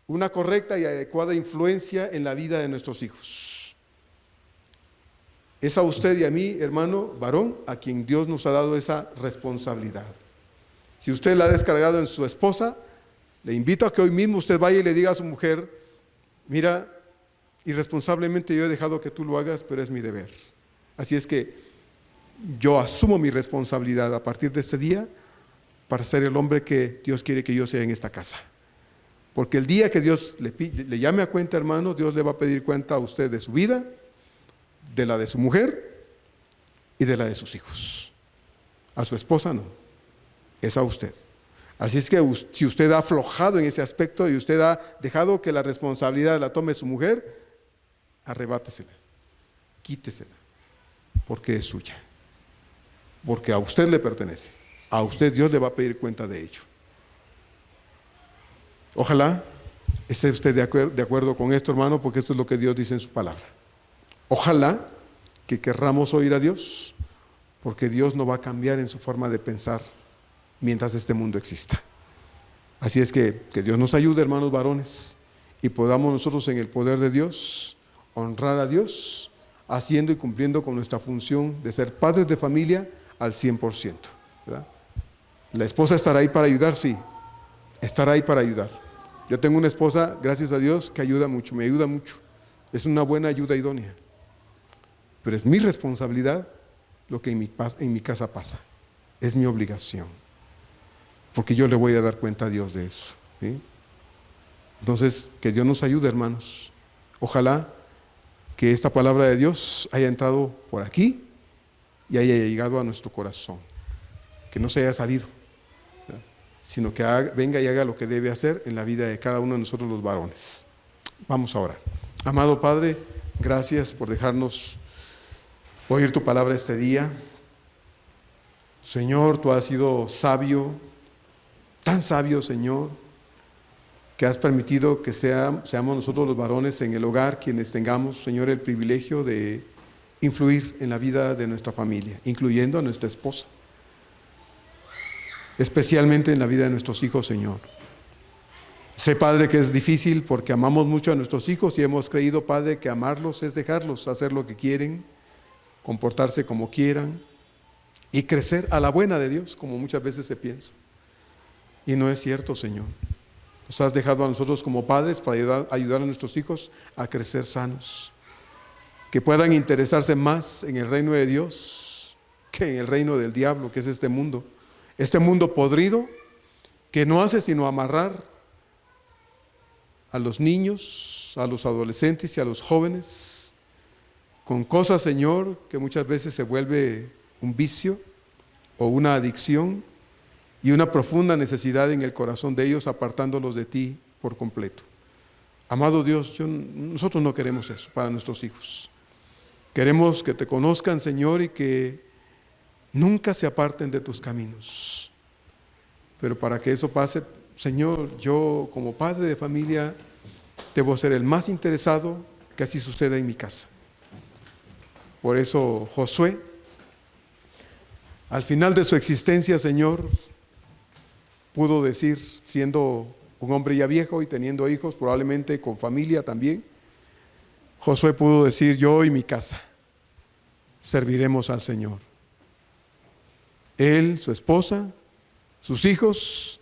una correcta y adecuada influencia en la vida de nuestros hijos. Es a usted y a mí, hermano varón, a quien Dios nos ha dado esa responsabilidad. Si usted la ha descargado en su esposa, le invito a que hoy mismo usted vaya y le diga a su mujer: mira, irresponsablemente yo he dejado que tú lo hagas, pero es mi deber. Así es que yo asumo mi responsabilidad a partir de este día para ser el hombre que Dios quiere que yo sea en esta casa. Porque el día que Dios le llame a cuenta, hermano, Dios le va a pedir cuenta a usted de su vida, de la de su mujer y de la de sus hijos. A su esposa no, es a usted. Así es que si usted ha aflojado en ese aspecto y usted ha dejado que la responsabilidad la tome su mujer, arrebátesela, quítesela, porque es suya, porque a usted le pertenece, a usted Dios le va a pedir cuenta de ello. Ojalá esté usted de acuerdo con esto, hermano, porque esto es lo que Dios dice en su palabra. Ojalá que querramos oír a Dios, porque Dios no va a cambiar en su forma de pensar mientras este mundo exista. Así es que Dios nos ayude, hermanos varones, y podamos nosotros en el poder de Dios honrar a Dios, haciendo y cumpliendo con nuestra función de ser padres de familia al 100%, ¿verdad? La esposa estará ahí para ayudar, sí, estará ahí para ayudar. Yo tengo una esposa, gracias a Dios, que ayuda mucho, me ayuda mucho. Es una buena ayuda idónea. Pero es mi responsabilidad lo que en mi casa pasa. Es mi obligación. Porque yo le voy a dar cuenta a Dios de eso, ¿sí? Entonces, que Dios nos ayude, hermanos. Ojalá que esta palabra de Dios haya entrado por aquí y haya llegado a nuestro corazón. Que no se haya salido, ¿verdad? Sino que venga y haga lo que debe hacer en la vida de cada uno de nosotros los varones. Vamos a orar. Amado Padre, gracias por dejarnos oír tu palabra este día. Señor, tú has sido sabio, tan sabio, Señor, que has permitido que seamos nosotros los varones en el hogar quienes tengamos, Señor, el privilegio de influir en la vida de nuestra familia, incluyendo a nuestra esposa, especialmente en la vida de nuestros hijos, Señor. Sé, Padre, que es difícil porque amamos mucho a nuestros hijos y hemos creído, Padre, que amarlos es dejarlos hacer lo que quieren, comportarse como quieran y crecer a la buena de Dios, como muchas veces se piensa. Y no es cierto, Señor. Nos has dejado a nosotros como padres para ayudar a nuestros hijos a crecer sanos, que puedan interesarse más en el reino de Dios que en el reino del diablo, que es este mundo podrido que no hace sino amarrar a los niños, a los adolescentes y a los jóvenes con cosas, Señor, que muchas veces se vuelve un vicio o una adicción y una profunda necesidad en el corazón de ellos, apartándolos de ti por completo. Amado Dios, nosotros no queremos eso para nuestros hijos. Queremos que te conozcan, Señor, y que nunca se aparten de tus caminos. Pero para que eso pase, Señor, yo como padre de familia debo ser el más interesado que así suceda en mi casa. Por eso Josué, al final de su existencia, Señor, pudo decir, siendo un hombre ya viejo y teniendo hijos, probablemente con familia también, Josué pudo decir: yo y mi casa serviremos al Señor. Él, su esposa, sus hijos,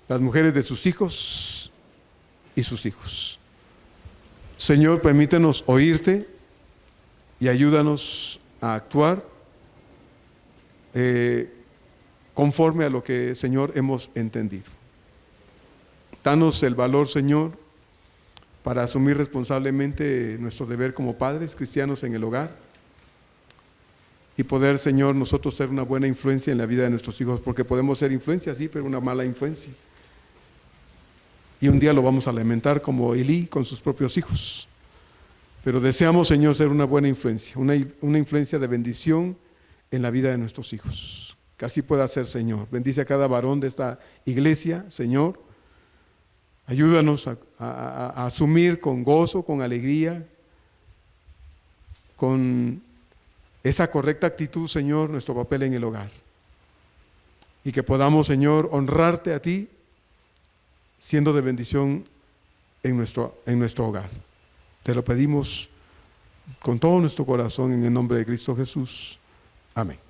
las mujeres de sus hijos y sus hijos. Señor, permítenos oírte y ayúdanos a actuar conforme a lo que, Señor, hemos entendido. Danos el valor, Señor, para asumir responsablemente nuestro deber como padres cristianos en el hogar y poder, Señor, nosotros ser una buena influencia en la vida de nuestros hijos, porque podemos ser influencia, sí, pero una mala influencia. Y un día lo vamos a lamentar como Elí con sus propios hijos. Pero deseamos, Señor, ser una buena influencia, una influencia de bendición en la vida de nuestros hijos. Que así pueda ser, Señor. Bendice a cada varón de esta iglesia, Señor. Ayúdanos a asumir con gozo, con alegría, con esa correcta actitud, Señor, nuestro papel en el hogar. Y que podamos, Señor, honrarte a ti, siendo de bendición en nuestro hogar. Te lo pedimos con todo nuestro corazón en el nombre de Cristo Jesús. Amén.